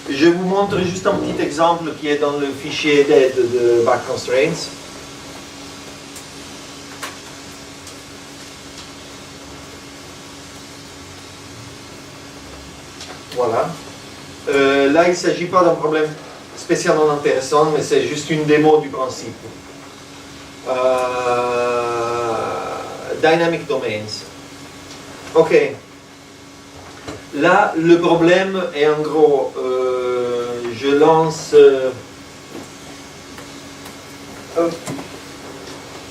Je vous montre juste un petit exemple qui est dans le fichier d'aide de BackConstraints. Voilà. Là, il ne s'agit pas d'un problème spécialement intéressant, mais c'est juste une démo du principe. Dynamic Domains. Ok. Là, le problème est en gros, je lance...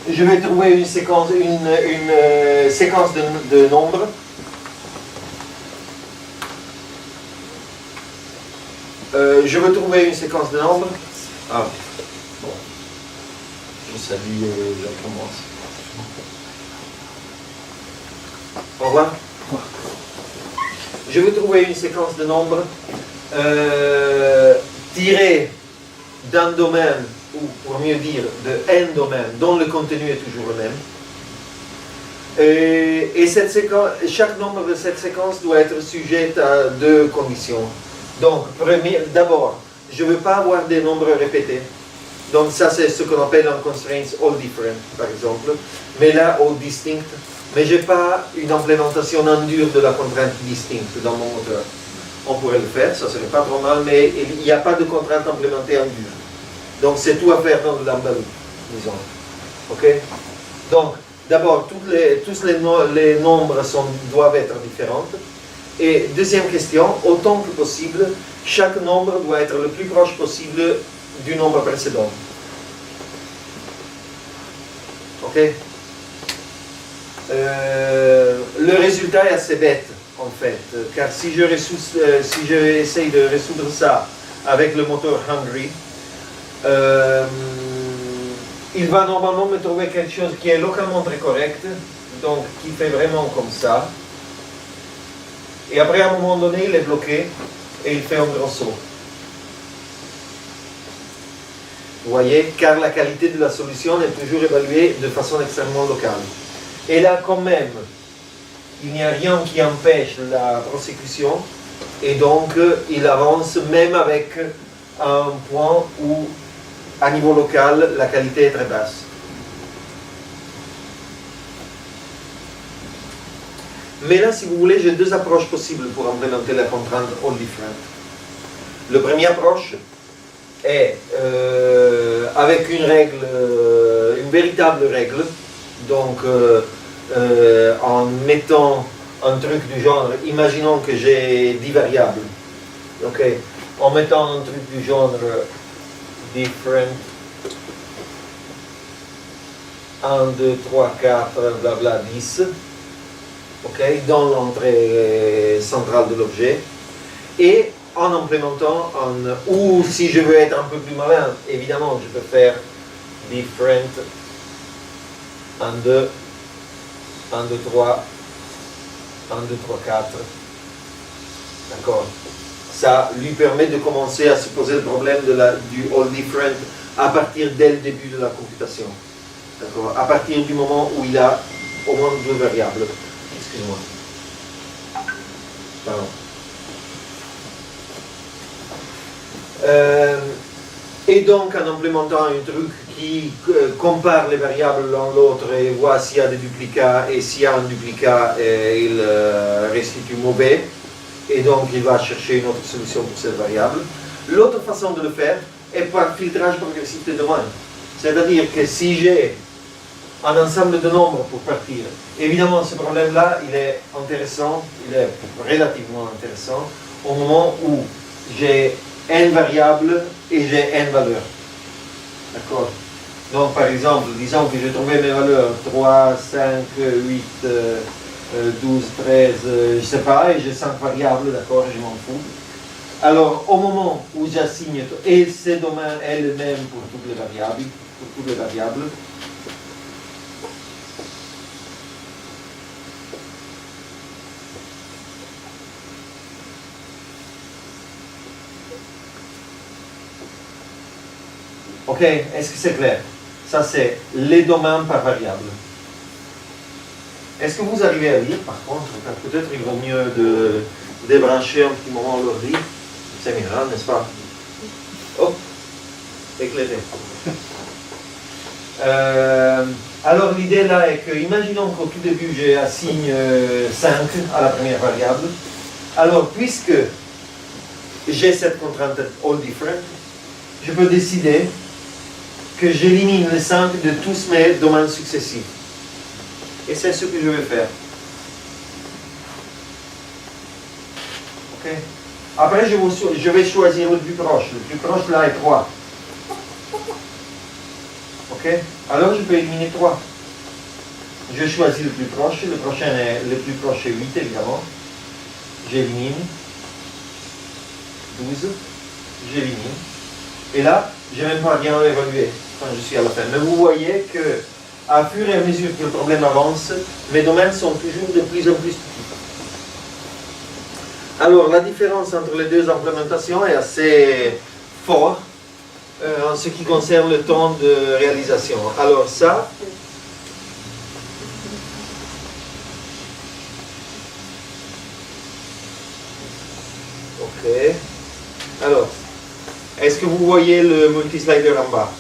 je vais trouver une séquence, séquence de nombres. Je veux trouver une séquence de nombres. Ah, bon. Je salue et je commence. Au revoir. Je veux trouver une séquence de nombres tirée d'un domaine, ou pour mieux dire, de n domaines, dont le contenu est toujours le même. Et cette séquence, chaque nombre de cette séquence doit être sujet à deux conditions. Donc, d'abord, je ne veux pas avoir des nombres répétés. Donc ça, c'est ce qu'on appelle un constraint all different, par exemple. Mais là, all distinct. Mais je n'ai pas une implémentation en dur de la contrainte distincte dans mon moteur. On pourrait le faire, ça ne serait pas trop mal, mais il n'y a pas de contrainte implémentée en dur. Donc c'est tout à faire dans le lambda loop, disons. Ok? Donc, d'abord, tous les nombres doivent être différents. Et deuxième question, autant que possible, chaque nombre doit être le plus proche possible du nombre précédent. Ok? Le résultat est assez bête, en fait, car si je essaye de résoudre ça avec le moteur Hungry, il va normalement me trouver quelque chose qui est localement très correct, donc qui fait vraiment comme ça. Et après, à un moment donné, il est bloqué et il fait un grand saut. Vous voyez, car la qualité de la solution est toujours évaluée de façon extrêmement locale. Et là, quand même, il n'y a rien qui empêche la prosécution, et donc il avance même avec un point où, à niveau local, la qualité est très basse. Mais là, si vous voulez, j'ai deux approches possibles pour implémenter la contrainte all different. La première approche est avec une règle, une véritable règle, donc en mettant un truc du genre, imaginons que j'ai 10 variables, ok, en mettant un truc du genre different 1, 2, 3, 4, blabla 10, ok, dans l'entrée centrale de l'objet, et en implémentant ou si je veux être un peu plus malin, évidemment, je peux faire different 1, 2, 1, 2, 3, 1, 2, 3, 4. D'accord? Ça lui permet de commencer à se poser le problème du all different à partir dès le début de la computation. D'accord? À partir du moment où il a au moins deux variables. Excuse-moi. Pardon. Et donc, en implémentant un truc qui compare les variables l'un l'autre et voit s'il y a des duplicats, et s'il y a un duplicat, il restitue mauvais, et donc il va chercher une autre solution pour cette variable. L'autre façon de le faire est par filtrage progressif de domaine. C'est-à-dire que si j'ai un ensemble de nombres pour partir, évidemment ce problème-là, il est intéressant, il est relativement intéressant, au moment où j'ai n variables et j'ai n valeurs. D'accord? Donc par exemple, disons que j'ai trouvé mes valeurs 3, 5, 8, 12, 13, je ne sais pas, et j'ai 5 variables, d'accord, je m'en fous. Alors au moment où j'assigne, et ce domaine est le même pour toutes les variables, ok, est-ce que c'est clair? Ça c'est les domaines par variable. Est-ce que vous arrivez à lire par contre? Peut-être il vaut mieux de débrancher un petit moment l'ordi. C'est mieux, hein, n'est-ce pas? Hop, éclairé. Alors l'idée là est que, imaginons qu'au tout début j'ai assigne 5 à la première variable. Alors puisque j'ai cette contrainte all different, je peux décider que j'élimine les 5 de tous mes domaines successifs. Et c'est ce que je vais faire. Ok. Après je vais choisir le plus proche. Le plus proche là est 3. Ok. Alors je peux éliminer 3. Je choisis le plus proche. Le plus proche est 8 évidemment. J'élimine. 12. J'élimine. Et là, je n'ai même pas bien évalué quand je suis à la fin. Mais vous voyez que, à fur et à mesure que le problème avance, mes domaines sont toujours de plus en plus petits. Alors, la différence entre les deux implémentations est assez forte en ce qui concerne le temps de réalisation. Alors ça, ok. Alors, est-ce que vous voyez le multislider en bas?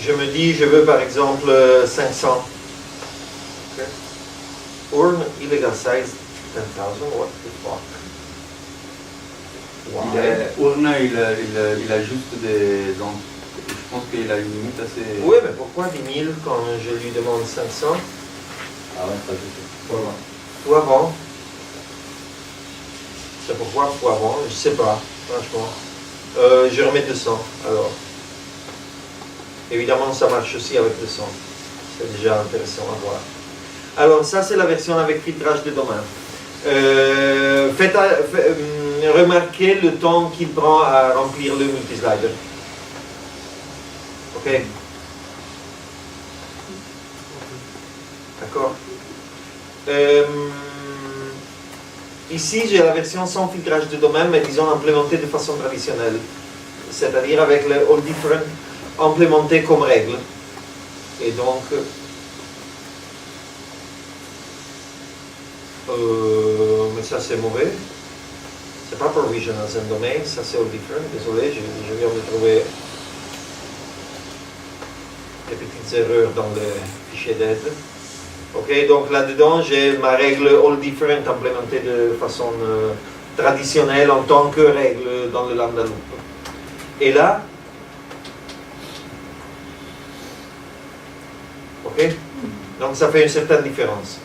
Je me dis, je veux par exemple 500. Okay. Urn illegal size 10,000, what the fuck? Wow. Urne, il a juste des... Donc, je pense qu'il a une limite assez... Oui, mais pourquoi 10 000 quand je lui demande 500? Ah ouais, pas du tout. Tout avant. C'est pourquoi tout avant? Je sais pas, franchement. Je remets 200, alors. Évidemment, ça marche aussi avec 200. C'est déjà intéressant à voir. Alors, ça, c'est la version avec filtrage de domaine. Remarquez le temps qu'il prend à remplir le multislider. Ok? D'accord? Ici, j'ai la version sans filtrage de domaine, mais disons implémentée de façon traditionnelle. C'est-à-dire avec le all different implémenté comme règle. Et donc, mais ça c'est mauvais. C'est pas provision as un domaine, ça c'est all different. Désolé, je viens de trouver des petites erreurs dans le fichier d'aide. Ok, donc là-dedans, j'ai ma règle all different implémentée de façon traditionnelle en tant que règle dans le lambda loop. Et là, ok, donc ça fait une certaine différence.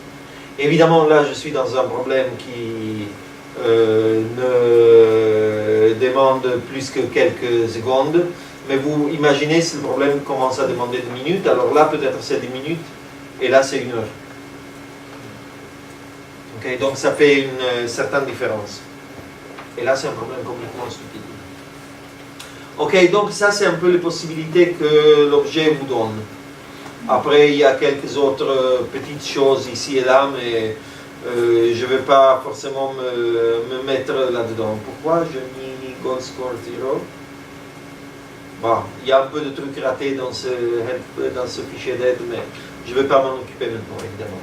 Évidemment, là, je suis dans un problème qui ne demande plus que quelques secondes, mais vous imaginez si le problème commence à demander 10 minutes, alors là, peut-être c'est 10 minutes, et là, c'est 1 heure. Okay, donc ça fait une certaine différence. Et là, c'est un problème complètement stupide. Ok, donc ça, c'est un peu les possibilités que l'objet vous donne. Après, il y a quelques autres petites choses ici et là, mais je ne vais pas forcément me mettre là-dedans. Pourquoi je mis goal score 0? Bon, il y a un peu de trucs ratés dans ce fichier d'aide, mais je ne vais pas m'en occuper maintenant, évidemment.